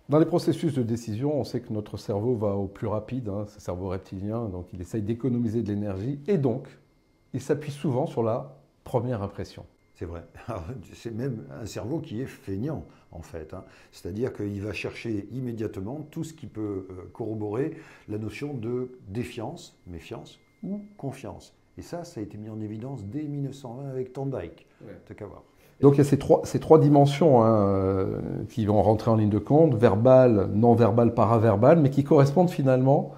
Dans les processus de décision, on sait que notre cerveau va au plus rapide, hein, c'est le cerveau reptilien, donc il essaye d'économiser de l'énergie, et donc il s'appuie souvent sur la première impression. C'est vrai. C'est même un cerveau qui est feignant, en fait, hein. C'est-à-dire qu'il va chercher immédiatement tout ce qui peut corroborer la notion de défiance, méfiance ou confiance. Et ça a été mis en évidence dès 1920 avec Thorndike. Ouais. T'as qu'à voir. Donc il y a ces trois dimensions hein, qui vont rentrer en ligne de compte, verbal, non verbal, paraverbal, mais qui correspondent finalement,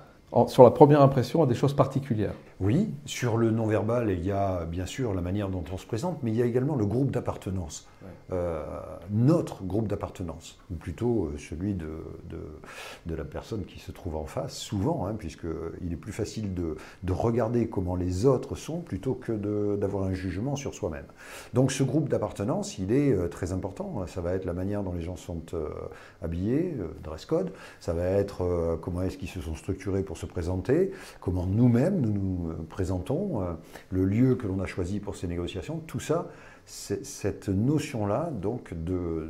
sur la première impression, à des choses particulières. Oui, sur le non-verbal, il y a bien sûr la manière dont on se présente, mais il y a également le groupe d'appartenance. Ouais. Notre groupe d'appartenance, ou plutôt celui de la personne qui se trouve en face, souvent, hein, puisqu'il est plus facile de regarder comment les autres sont plutôt que d'avoir un jugement sur soi-même. Donc ce groupe d'appartenance, il est très important. Ça va être la manière dont les gens sont habillés, dress code, ça va être comment est-ce qu'ils se sont structurés pour se présenter, comment nous-mêmes nous présentons, le lieu que l'on a choisi pour ces négociations, tout ça, cette notion-là donc de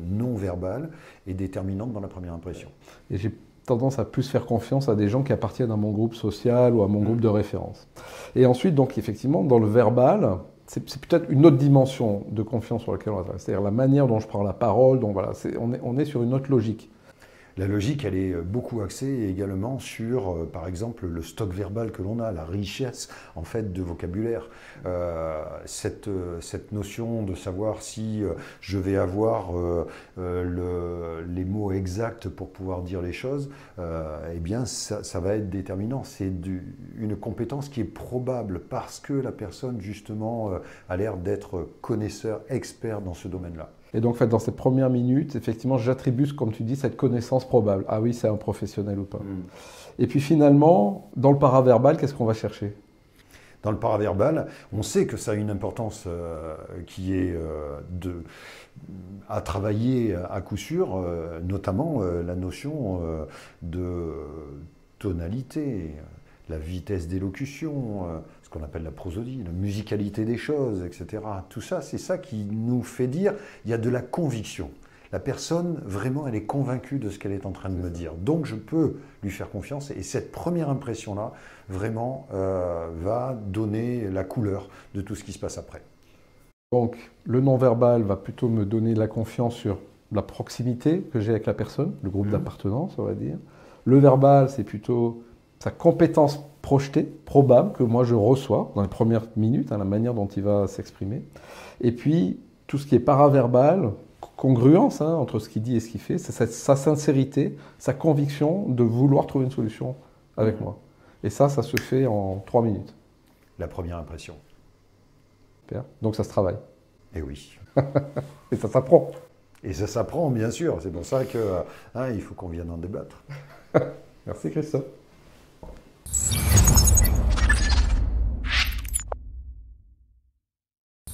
non-verbal est déterminante dans la première impression. Et j'ai tendance à plus faire confiance à des gens qui appartiennent à mon groupe social ou à mon groupe de référence. Et ensuite, donc effectivement, dans le verbal, c'est peut-être une autre dimension de confiance sur laquelle on va travailler. C'est-à-dire la manière dont je prends la parole, donc voilà, on est sur une autre logique. La logique, elle est beaucoup axée également sur, par exemple, le stock verbal que l'on a, la richesse en fait de vocabulaire. Cette notion de savoir si je vais avoir les mots exacts pour pouvoir dire les choses, eh bien, ça va être déterminant. C'est une compétence qui est probable parce que la personne, justement, a l'air d'être connaisseur, expert dans ce domaine-là. Et donc, en fait, dans cette première minute, effectivement, j'attribue, comme tu dis, cette connaissance probable. Ah oui, c'est un professionnel ou pas. Et puis finalement, dans le paraverbal, qu'est-ce qu'on va chercher? Dans le paraverbal, on sait que ça a une importance qui est à travailler à coup sûr, notamment la notion de tonalité, la vitesse d'élocution, ce qu'on appelle la prosodie, la musicalité des choses, etc. Tout ça, c'est ça qui nous fait dire il y a de la conviction. La personne, vraiment, elle est convaincue de ce qu'elle est en train de me dire. Donc, je peux lui faire confiance. Et cette première impression-là, vraiment, va donner la couleur de tout ce qui se passe après. Donc, le non-verbal va plutôt me donner la confiance sur la proximité que j'ai avec la personne, le groupe d'appartenance, on va dire. Le verbal, c'est plutôt sa compétence projetée, probable, que moi je reçois dans les premières minutes, hein, la manière dont il va s'exprimer. Et puis, tout ce qui est paraverbal, congruence hein, entre ce qu'il dit et ce qu'il fait, c'est sa sincérité, sa conviction de vouloir trouver une solution avec moi. Et ça se fait en 3 minutes. La première impression. Super. Donc ça se travaille. Et oui. Et ça s'apprend. Et ça s'apprend, bien sûr. C'est pour ça qu'il faut qu'on vienne en débattre. Merci Christophe.